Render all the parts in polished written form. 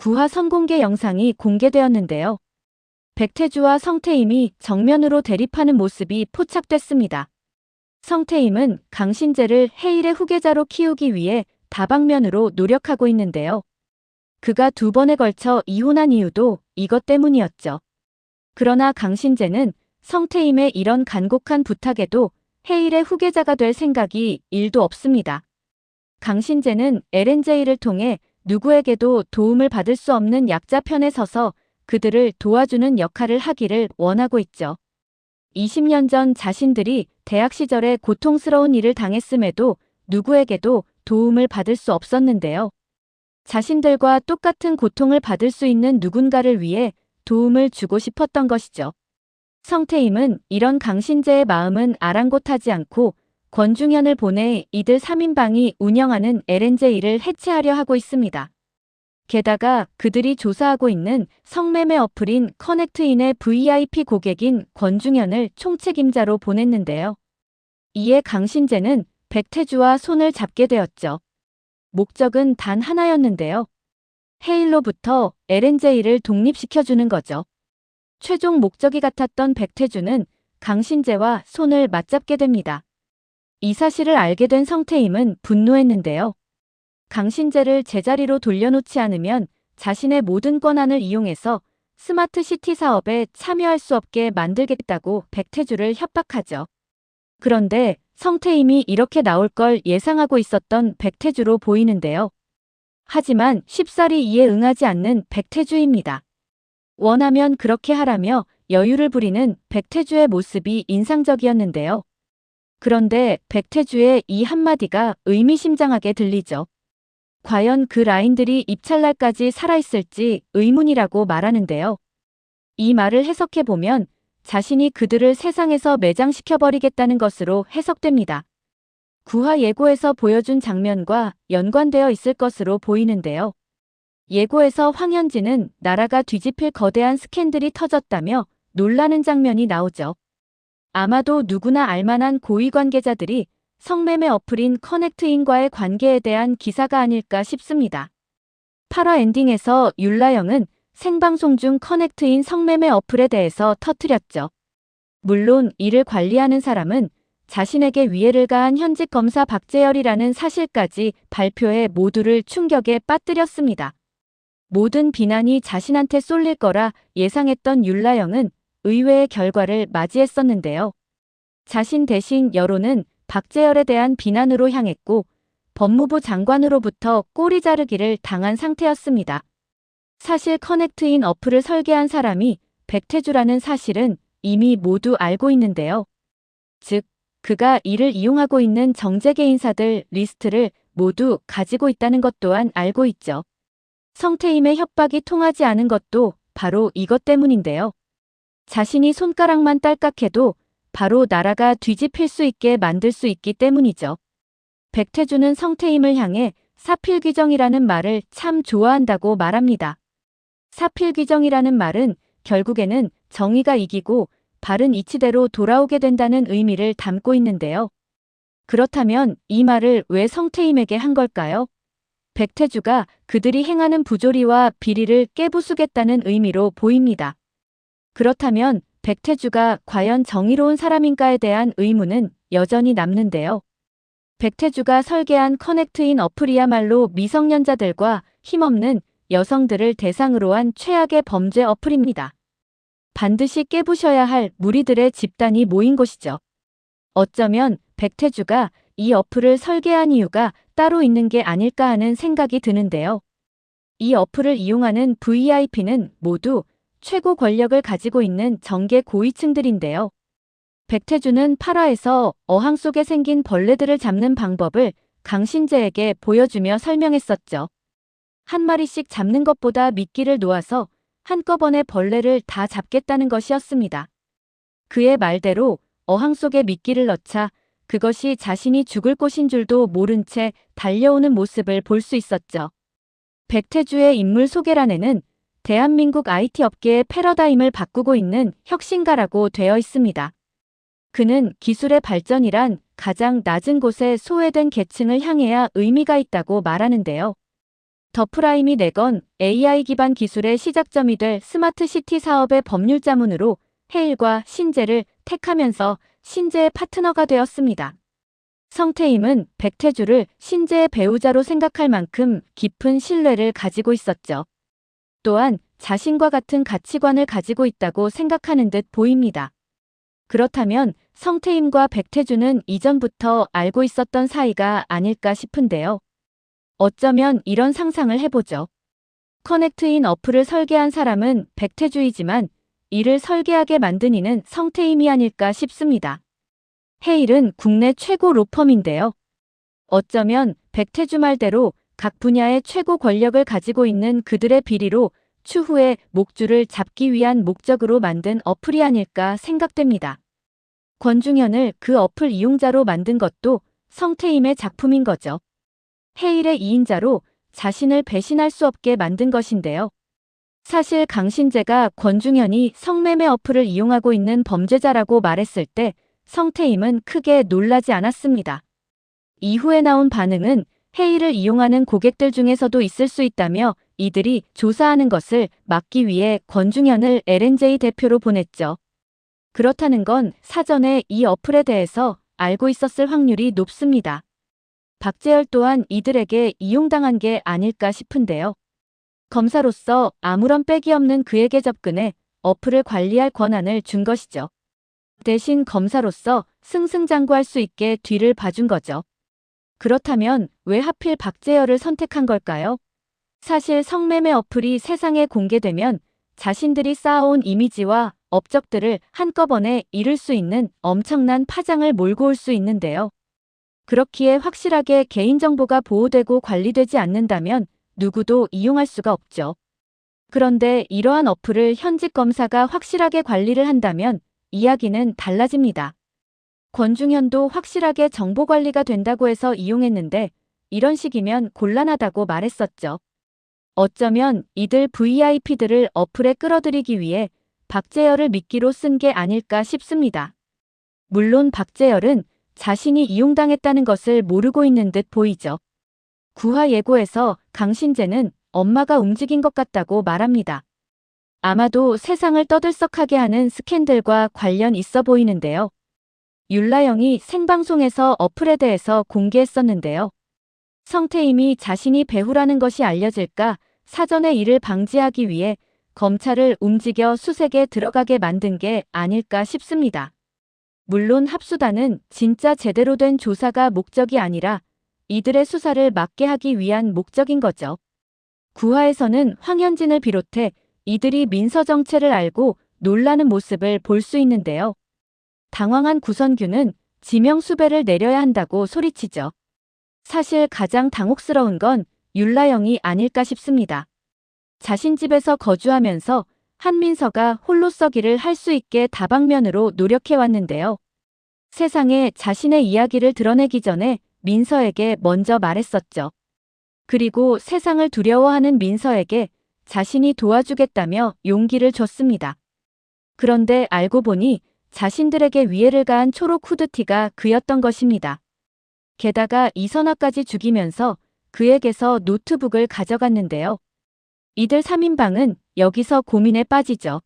구화 선공개 영상이 공개되었는데요. 백태주와 성태임이 정면으로 대립하는 모습이 포착됐습니다. 성태임은 강신재를 해일의 후계자로 키우기 위해 다방면으로 노력하고 있는데요. 그가 2번에 걸쳐 이혼한 이유도 이것 때문이었죠. 그러나 강신재는 성태임의 이런 간곡한 부탁에도 해일의 후계자가 될 생각이 1도 없습니다. 강신재는 LNJ를 통해 누구에게도 도움을 받을 수 없는 약자 편에 서서 그들을 도와주는 역할을 하기를 원하고 있죠. 20년 전 자신들이 대학 시절에 고통스러운 일을 당했음에도 누구에게도 도움을 받을 수 없었는데요. 자신들과 똑같은 고통을 받을 수 있는 누군가를 위해 도움을 주고 싶었던 것이죠. 성태임은 이런 강신재의 마음은 아랑곳하지 않고 권중현을 보내 이들 3인방이 운영하는 LNJ를 해체하려 하고 있습니다. 게다가 그들이 조사하고 있는 성매매 어플인 커넥트인의 VIP 고객인 권중현을 총책임자로 보냈는데요. 이에 강신재는 백태주와 손을 잡게 되었죠. 목적은 단 하나였는데요. 해일로부터 LNJ를 독립시켜주는 거죠. 최종 목적이 같았던 백태주는 강신재와 손을 맞잡게 됩니다. 이 사실을 알게 된 성태임은 분노했는데요. 강신재를 제자리로 돌려놓지 않으면 자신의 모든 권한을 이용해서 스마트 시티 사업에 참여할 수 없게 만들겠다고 백태주를 협박하죠. 그런데 성태임이 이렇게 나올 걸 예상하고 있었던 백태주로 보이는데요. 하지만 쉽사리 이에 응하지 않는 백태주입니다. 원하면 그렇게 하라며 여유를 부리는 백태주의 모습이 인상적이었는데요. 그런데 백태주의 이 한마디가 의미심장하게 들리죠. 과연 그 라인들이 입찰날까지 살아있을지 의문이라고 말하는데요. 이 말을 해석해보면 자신이 그들을 세상에서 매장시켜버리겠다는 것으로 해석됩니다. 구화 예고에서 보여준 장면과 연관되어 있을 것으로 보이는데요. 예고에서 황현진은 나라가 뒤집힐 거대한 스캔들이 터졌다며 놀라는 장면이 나오죠. 아마도 누구나 알만한 고위 관계자들이 성매매 어플인 커넥트인과의 관계에 대한 기사가 아닐까 싶습니다. 8화 엔딩에서 율라영은 생방송 중 커넥트인 성매매 어플에 대해서 터뜨렸죠. 물론 이를 관리하는 사람은 자신에게 위해를 가한 현직 검사 박재열이라는 사실까지 발표해 모두를 충격에 빠뜨렸습니다. 모든 비난이 자신한테 쏠릴 거라 예상했던 율라영은 의외의 결과를 맞이했었는데요. 자신 대신 여론은 박재열에 대한 비난으로 향했고 법무부 장관으로부터 꼬리 자르기를 당한 상태였습니다. 사실 커넥트인 어플을 설계한 사람이 백태주라는 사실은 이미 모두 알고 있는데요. 즉, 그가 이를 이용하고 있는 정재계 인사들 리스트를 모두 가지고 있다는 것 또한 알고 있죠. 성태임의 협박이 통하지 않은 것도 바로 이것 때문인데요. 자신이 손가락만 딸깍해도 바로 나라가 뒤집힐 수 있게 만들 수 있기 때문이죠. 백태주는 성태임을 향해 사필귀정이라는 말을 참 좋아한다고 말합니다. 사필귀정이라는 말은 결국에는 정의가 이기고 바른 이치대로 돌아오게 된다는 의미를 담고 있는데요. 그렇다면 이 말을 왜 성태임에게 한 걸까요? 백태주가 그들이 행하는 부조리와 비리를 깨부수겠다는 의미로 보입니다. 그렇다면 백태주가 과연 정의로운 사람인가에 대한 의문은 여전히 남는데요. 백태주가 설계한 커넥트인 어플이야말로 미성년자들과 힘없는 여성들을 대상으로 한 최악의 범죄 어플입니다. 반드시 깨부셔야 할 무리들의 집단이 모인 곳이죠. 어쩌면 백태주가 이 어플을 설계한 이유가 따로 있는 게 아닐까 하는 생각이 드는데요. 이 어플을 이용하는 VIP는 모두 최고 권력을 가지고 있는 정계 고위층들인데요. 백태주는 8화에서 어항 속에 생긴 벌레들을 잡는 방법을 강신재에게 보여주며 설명했었죠. 한 마리씩 잡는 것보다 미끼를 놓아서 한꺼번에 벌레를 다 잡겠다는 것이었습니다. 그의 말대로 어항 속에 미끼를 넣자 그것이 자신이 죽을 곳인 줄도 모른 채 달려오는 모습을 볼 수 있었죠. 백태주의 인물 소개란에는 대한민국 IT 업계의 패러다임을 바꾸고 있는 혁신가라고 되어 있습니다. 그는 기술의 발전이란 가장 낮은 곳에 소외된 계층을 향해야 의미가 있다고 말하는데요. 더프라임이 내건 AI 기반 기술의 시작점이 될 스마트 시티 사업의 법률 자문으로 헤일과 신재를 택하면서 신재의 파트너가 되었습니다. 성태임은 백태주를 신재의 배우자로 생각할 만큼 깊은 신뢰를 가지고 있었죠. 또한 자신과 같은 가치관을 가지고 있다고 생각하는 듯 보입니다. 그렇다면 성태임과 백태주는 이전부터 알고 있었던 사이가 아닐까 싶은데요. 어쩌면 이런 상상을 해보죠. 커넥트인 어플을 설계한 사람은 백태주이지만 이를 설계하게 만든 이는 성태임이 아닐까 싶습니다. 헤일은 국내 최고 로펌인데요. 어쩌면 백태주 말대로 각 분야의 최고 권력을 가지고 있는 그들의 비리로 추후에 목줄을 잡기 위한 목적으로 만든 어플이 아닐까 생각됩니다. 권중현을 그 어플 이용자로 만든 것도 성태임의 작품인 거죠. 헤일의 2인자로 자신을 배신할 수 없게 만든 것인데요. 사실 강신재가 권중현이 성매매 어플을 이용하고 있는 범죄자라고 말했을 때 성태임은 크게 놀라지 않았습니다. 이후에 나온 반응은 헤일을 이용하는 고객들 중에서도 있을 수 있다며 이들이 조사하는 것을 막기 위해 권중현을 LNJ 대표로 보냈죠. 그렇다는 건 사전에 이 어플에 대해서 알고 있었을 확률이 높습니다. 박재열 또한 이들에게 이용당한 게 아닐까 싶은데요. 검사로서 아무런 빽이 없는 그에게 접근해 어플을 관리할 권한을 준 것이죠. 대신 검사로서 승승장구할 수 있게 뒤를 봐준 거죠. 그렇다면 왜 하필 박재열을 선택한 걸까요? 사실 성매매 어플이 세상에 공개되면 자신들이 쌓아온 이미지와 업적들을 한꺼번에 잃을 수 있는 엄청난 파장을 몰고 올 수 있는데요. 그렇기에 확실하게 개인정보가 보호되고 관리되지 않는다면 누구도 이용할 수가 없죠. 그런데 이러한 어플을 현직 검사가 확실하게 관리를 한다면 이야기는 달라집니다. 권중현도 확실하게 정보 관리가 된다고 해서 이용했는데 이런 식이면 곤란하다고 말했었죠. 어쩌면 이들 VIP들을 어플에 끌어들이기 위해 박재열을 미끼로 쓴 게 아닐까 싶습니다. 물론 박재열은 자신이 이용당했다는 것을 모르고 있는 듯 보이죠. 구화 예고에서 강신재는 엄마가 움직인 것 같다고 말합니다. 아마도 세상을 떠들썩하게 하는 스캔들과 관련 있어 보이는데요. 율라영이 생방송에서 어플에 대해서 공개했었는데요. 성태임이 자신이 배우라는 것이 알려질까 사전에 이를 방지하기 위해 검찰을 움직여 수색에 들어가게 만든 게 아닐까 싶습니다. 물론 합수단은 진짜 제대로 된 조사가 목적이 아니라 이들의 수사를 막게 하기 위한 목적인 거죠. 구화에서는 황현진을 비롯해 이들이 민서 정체를 알고 놀라는 모습을 볼 수 있는데요. 당황한 구선규는 지명 수배를 내려야 한다고 소리치죠. 사실 가장 당혹스러운 건 율라영이 아닐까 싶습니다. 자신 집에서 거주하면서 한민서가 홀로 서기를 할 수 있게 다방면으로 노력해왔는데요. 세상에 자신의 이야기를 드러내기 전에 민서에게 먼저 말했었죠. 그리고 세상을 두려워하는 민서에게 자신이 도와주겠다며 용기를 줬습니다. 그런데 알고 보니 자신들에게 위해를 가한 초록 후드티가 그였던 것입니다. 게다가 이선아까지 죽이면서 그에게서 노트북을 가져갔는데요. 이들 3인방은 여기서 고민에 빠지죠.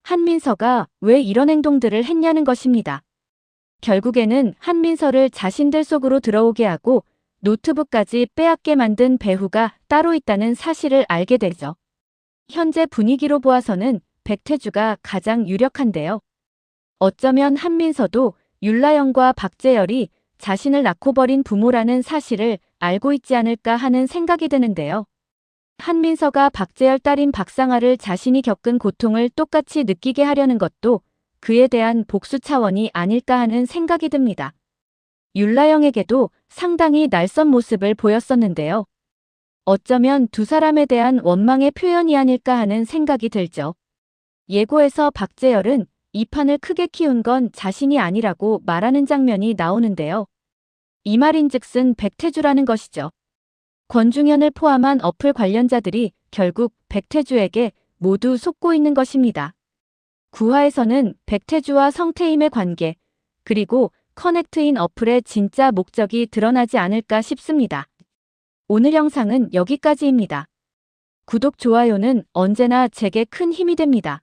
한민서가 왜 이런 행동들을 했냐는 것입니다. 결국에는 한민서를 자신들 속으로 들어오게 하고 노트북까지 빼앗게 만든 배후가 따로 있다는 사실을 알게 되죠. 현재 분위기로 보아서는 백태주가 가장 유력한데요. 어쩌면 한민서도 율라영과 박재열이 자신을 낳고 버린 부모라는 사실을 알고 있지 않을까 하는 생각이 드는데요. 한민서가 박재열 딸인 박상아를 자신이 겪은 고통을 똑같이 느끼게 하려는 것도 그에 대한 복수 차원이 아닐까 하는 생각이 듭니다. 율라영에게도 상당히 낯선 모습을 보였었는데요. 어쩌면 두 사람에 대한 원망의 표현이 아닐까 하는 생각이 들죠. 예고에서 박재열은 이 판을 크게 키운 건 자신이 아니라고 말하는 장면이 나오는데요. 이 말인즉슨 백태주라는 것이죠. 권중현을 포함한 어플 관련자들이 결국 백태주에게 모두 속고 있는 것입니다. 구화에서는 백태주와 성태임의 관계, 그리고 커넥트인 어플의 진짜 목적이 드러나지 않을까 싶습니다. 오늘 영상은 여기까지입니다. 구독, 좋아요는 언제나 제게 큰 힘이 됩니다.